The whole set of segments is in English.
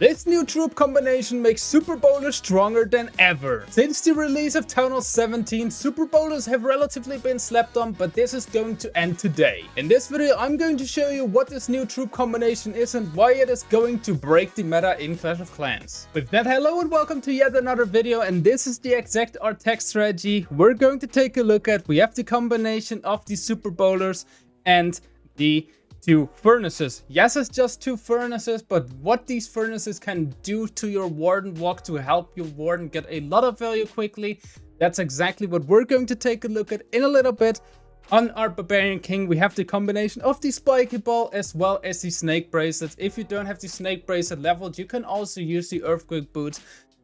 This new troop combination makes Super Bowlers stronger than ever. Since the release of Town Hall 17, Super Bowlers have relatively been slept on, but this is going to end today. In this video, I'm going to show you what this new troop combination is and why it is going to break the meta in Clash of Clans. With that, hello and welcome to yet another video, and this is the exact attack strategy we're going to take a look at. We have the combination of the Super Bowlers and the two furnaces. Yes, it's just two furnaces, but what these furnaces can do to your Warden walk to help your Warden get a lot of value quickly, that's exactly what we're going to take a look at in a little bit. On our Barbarian King, we have the combination of the Spiky Ball as well as the Snake Bracelets. If you don't have the Snake Bracelet leveled, you can also use the Earthquake Boots.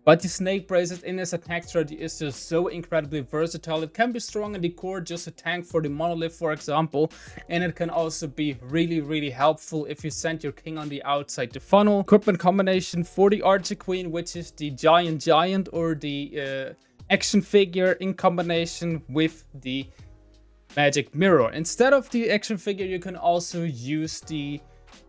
But the Snake Bracelet in this attack strategy is just so incredibly versatile. It can be strong in the core, just a tank for the Monolith, for example. And it can also be really helpful if you send your king on the outside the funnel. Equipment combination for the Archer Queen, which is the Giant or the action figure in combination with the Magic Mirror. Instead of the action figure, you can also use the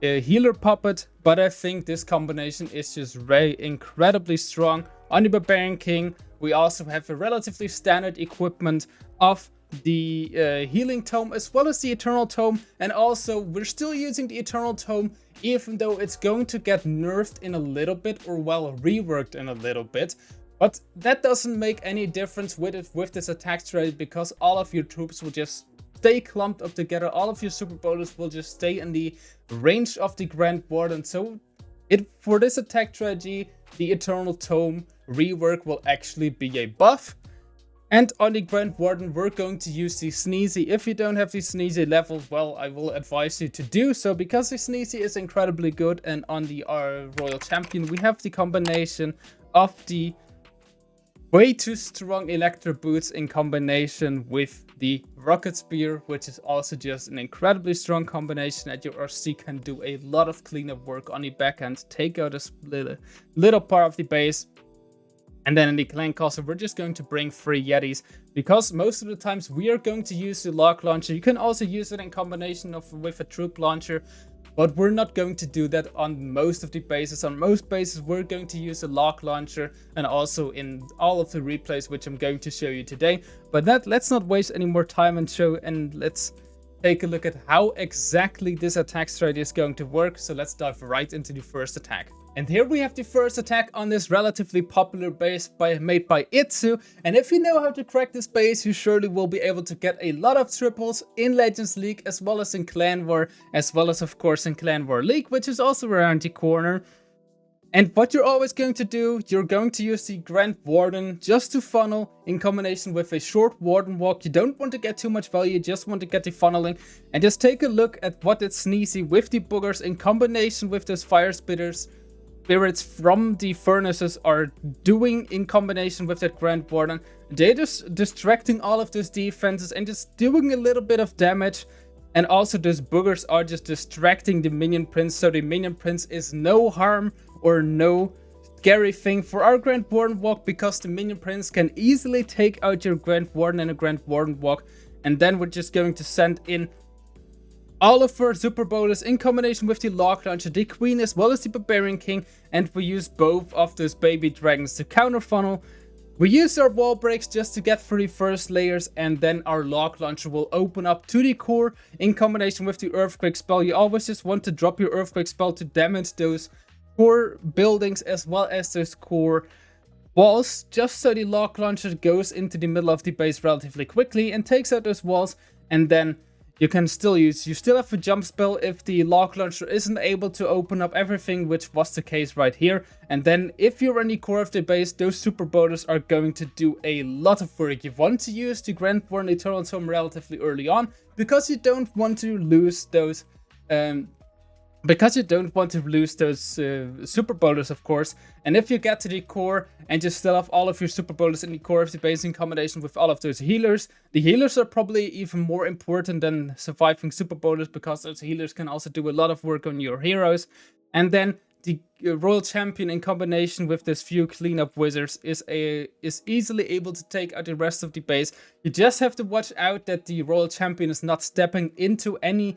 healer puppet, but I think this combination is just very incredibly strong. On the Barbarian King, we also have a relatively standard equipment of the healing tome as well as the eternal tome, and also we're still using the eternal tome even though it's going to get nerfed in a little bit, or well, reworked in a little bit. But that doesn't make any difference with this attack strategy, because all of your troops will just stay clumped up together. All of your Super Bowlers will just stay in the range of the Grand Warden. So for this attack strategy, the Eternal Tome rework will actually be a buff. And on the Grand Warden, we're going to use the Sneezy. If you don't have the Sneezy leveled, well, I will advise you to do so, because the Sneezy is incredibly good. And on the Royal Champion, we have the combination of the way too strong Electro Boots in combination with the Rocket Spear, which is also just an incredibly strong combination that your RC can do a lot of cleanup work on the back end, take out a little part of the base. And then in the Clan Castle, we're just going to bring 3 Yetis, because most of the times we are going to use the Log Launcher. You can also use it in combination with a Troop Launcher, but we're not going to do that on most of the bases. On most bases, we're going to use a Log Launcher, and also in all of the replays, which I'm going to show you today. But let's not waste any more time and let's take a look at how exactly this attack strategy is going to work. So let's dive right into the first attack. And here we have the first attack on this relatively popular base made by Itsu. And if you know how to crack this base, you surely will be able to get a lot of triples in Legends League, as well as in Clan War, as well as of course in Clan War League, which is also around the corner. And what you're always going to do, you're going to use the Grand Warden just to funnel in combination with a short Warden walk. You don't want to get too much value, you just want to get the funneling. And just take a look at what it's Sneezy with the boogers in combination with those fire spirits from the furnaces are doing in combination with that Grand Warden. They're just distracting all of those defenses and just doing a little bit of damage. And also those boogers are just distracting the Minion Prince, so the Minion Prince is no harm or no scary thing for our Grand Warden walk, because the Minion Prince can easily take out your Grand Warden in a Grand Warden walk. And then we're just going to send in all of our Super Bowlers in combination with the Log Launcher, the Queen as well as the Barbarian King, and we use both of those baby dragons to counter funnel. We use our wall breaks just to get through the first layers, and then our Log Launcher will open up to the core in combination with the Earthquake spell. You always just want to drop your Earthquake spell to damage those core buildings as well as those core walls, just so the Log Launcher goes into the middle of the base relatively quickly and takes out those walls. And then you still have a jump spell if the Log Launcher isn't able to open up everything, which was the case right here. And then if you're in the core of the base, those Super Bowlers are going to do a lot of work. You want to use the Grand Warden Eternal Tome relatively early on, because you don't want to lose those Super Bowlers, of course. And if you get to the core and you still have all of your Super Bowlers in the core of the base in combination with all of those healers, the healers are probably even more important than surviving Super Bowlers, because those healers can also do a lot of work on your heroes. And then the Royal Champion in combination with this few cleanup wizards is easily able to take out the rest of the base. You just have to watch out that the Royal Champion is not stepping into any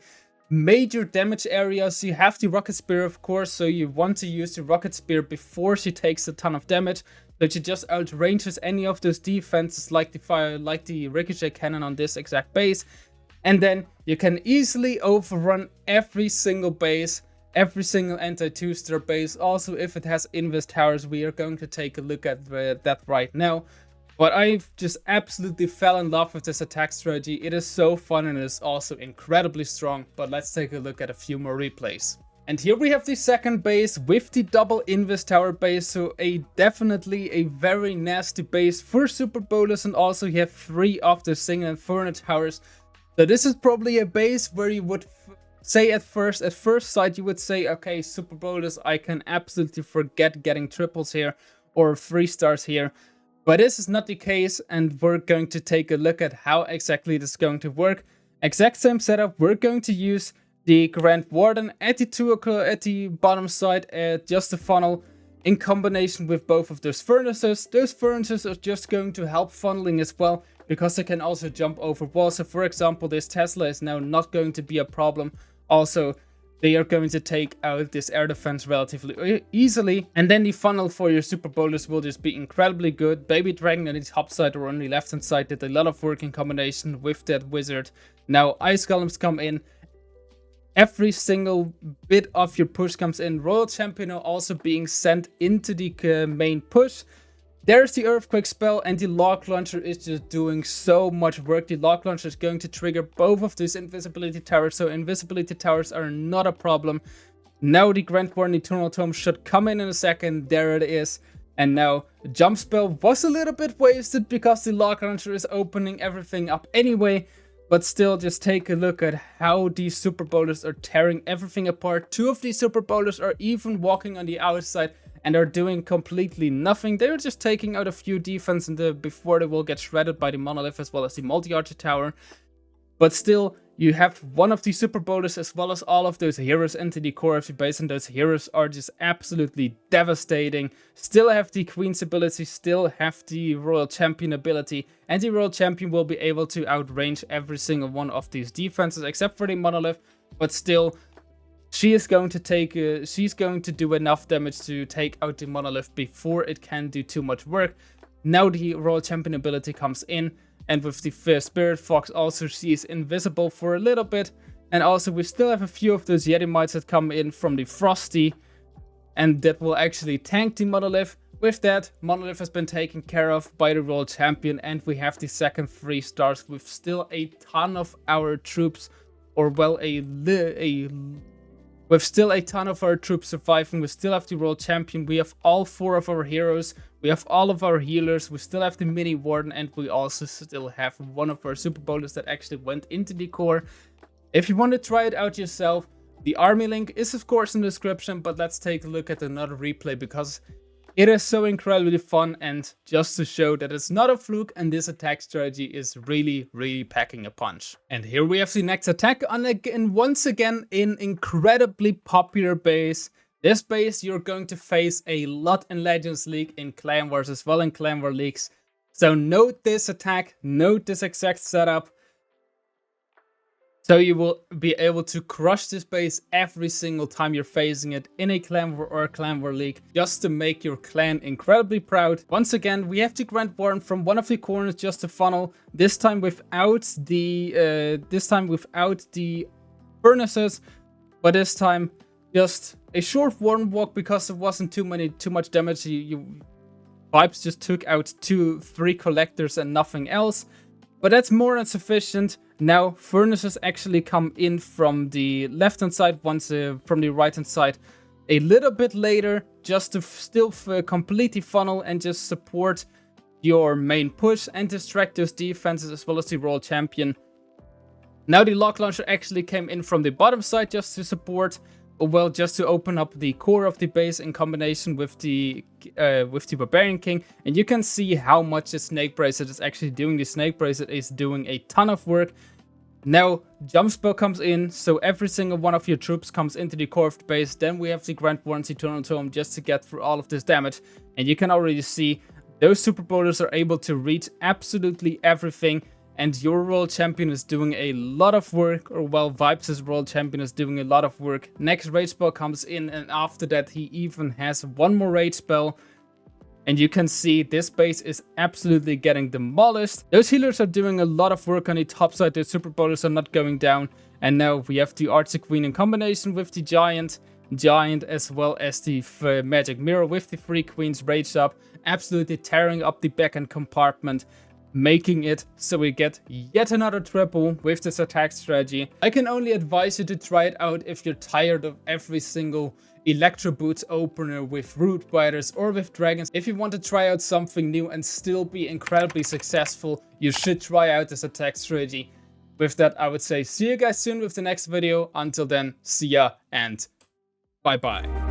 major damage areas. You have the Rocket Spear, of course, so you want to use the Rocket Spear before she takes a ton of damage, so she just outranges any of those defenses like the Ricochet Cannon on this exact base. And then you can easily overrun every single base, every single anti-2-star base. Also, if it has invest towers, we are going to take a look at that right now. But I've just absolutely fell in love with this attack strategy. It is so fun and it is also incredibly strong. But let's take a look at a few more replays. And here we have the second base with the double invest tower base. So definitely a very nasty base for Super Bowlers. And also you have 3 of the single Inferno towers. So this is probably a base where you would say at first sight, you would say, okay, Super Bowlers, I can absolutely forget getting triples here or 3 stars here. But this is not the case, and we're going to take a look at how exactly this is going to work. Exact same setup, we're going to use the Grand Warden at the bottom side, just a funnel in combination with both of those furnaces. Those furnaces are just going to help funneling as well, because they can also jump over walls. So for example, this Tesla is now not going to be a problem. Also, they are going to take out this air defense relatively easily. And then the funnel for your Super Bowlers will just be incredibly good. Baby Dragon on the top side or on the left hand side did a lot of work in combination with that Wizard. Now Ice Golems come in. Every single bit of your push comes in. Royal Champion are also being sent into the main push. There's the Earthquake spell, and the Log Launcher is just doing so much work. The Log Launcher is going to trigger both of these Invisibility Towers, so Invisibility Towers are not a problem. Now the Grand Warden Eternal Tome should come in a second. There it is. And now Jump Spell was a little bit wasted because the Log Launcher is opening everything up anyway. But still, just take a look at how these Super Bowlers are tearing everything apart. 2 of these Super Bowlers are even walking on the outside and are doing completely nothing. They're just taking out a few defense before they will get shredded by the Monolith as well as the Multi-Archer Tower. But still, you have one of these Super Bowlers as well as all of those heroes into the core of the base, and those heroes are just absolutely devastating. Still have the Queen's ability, still have the Royal Champion ability, and the Royal Champion will be able to outrange every single one of these defenses except for the Monolith, but still, she's going to do enough damage to take out the Monolith before it can do too much work. Now the Royal Champion ability comes in, and with the Spirit Fox also, she is invisible for a little bit. And also we still have a few of those Yeti Mites that come in from the Frosty, and that will actually tank the Monolith. With that, Monolith has been taken care of by the Royal Champion, and we have the second 3 stars with still a ton of our troops, or well, with still a ton of our troops surviving. We still have the Royal Champion, we have all 4 of our heroes, we have all of our healers, we still have the Mini Warden, and we also still have one of our Super Bowlers that actually went into the core. If you want to try it out yourself, the army link is of course in the description, but let's take a look at another replay because it is so incredibly fun, and just to show that it's not a fluke and this attack strategy is really, really packing a punch. And here we have the next attack once again in incredibly popular base. This base you're going to face a lot in Legends League, in Clan Wars as well in Clan War Leagues. So note this attack, note this exact setup. So you will be able to crush this base every single time you're facing it in a Clan War or a Clan War League, just to make your clan incredibly proud. Once again, we have the Grand Warden from one of the corners, just a funnel. This time without the furnaces, but this time just a short Warden walk because there wasn't too much damage. Vibes just took out 2-3 collectors and nothing else. But that's more than sufficient. Now furnaces actually come in from the left hand side, once from the right hand side a little bit later, just to still completely funnel and just support your main push and distract those defenses as well as the Royal Champion. Now the Log Launcher actually came in from the bottom side just to support, well, just to open up the core of the base in combination with the Barbarian King. And you can see how much the Snake Bracelet is actually doing. The Snake Bracelet is doing a ton of work. Now Jump Spell comes in, so every single one of your troops comes into the core of the base. Then we have the Grand Warden's Eternal Tome just to get through all of this damage. And you can already see those Super Bowlers are able to reach absolutely everything. and your world champion is doing a lot of work, or well, Vibes' world champion is doing a lot of work. Next rage spell comes in, and after that he even has one more rage spell. And you can see this base is absolutely getting demolished. Those healers are doing a lot of work on the top side. The super bowlers are not going down. And now we have the Arctic Queen in combination with the Giant as well as the Magic Mirror with the 3 Queens rage up. Absolutely tearing up the backend compartment, making it so we get yet another triple with this attack strategy. I can only advise you to try it out if you're tired of every single Electro Boots opener with Root Riders or with Dragons. If you want to try out something new and still be incredibly successful, you should try out this attack strategy. With that, I would say see you guys soon with the next video. Until then, see ya and bye bye.